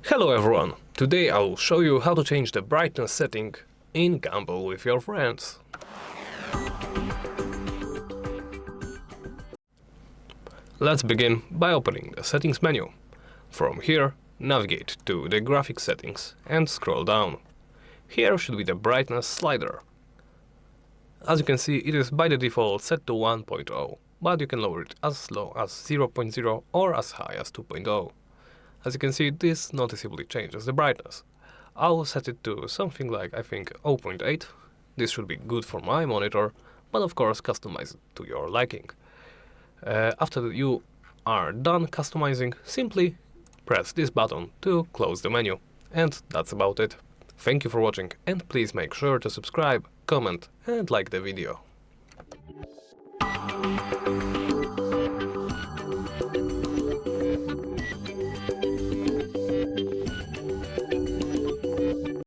Hello everyone! Today I will show you how to change the brightness setting in Gamble with your friends. Let's begin by opening the settings menu. From here, navigate to the graphics settings and scroll down. Here should be the brightness slider. As you can see, it is by the default set to 1.0, but you can lower it as low as 0.0 or as high as 2.0. As you can see, this noticeably changes the brightness. I'll set it to something like, I think, 0.8. This should be good for my monitor, but of course customize it to your liking. After you are done customizing, simply press this button to close the menu. And that's about it. Thank you for watching, and please make sure to subscribe, comment and like the video.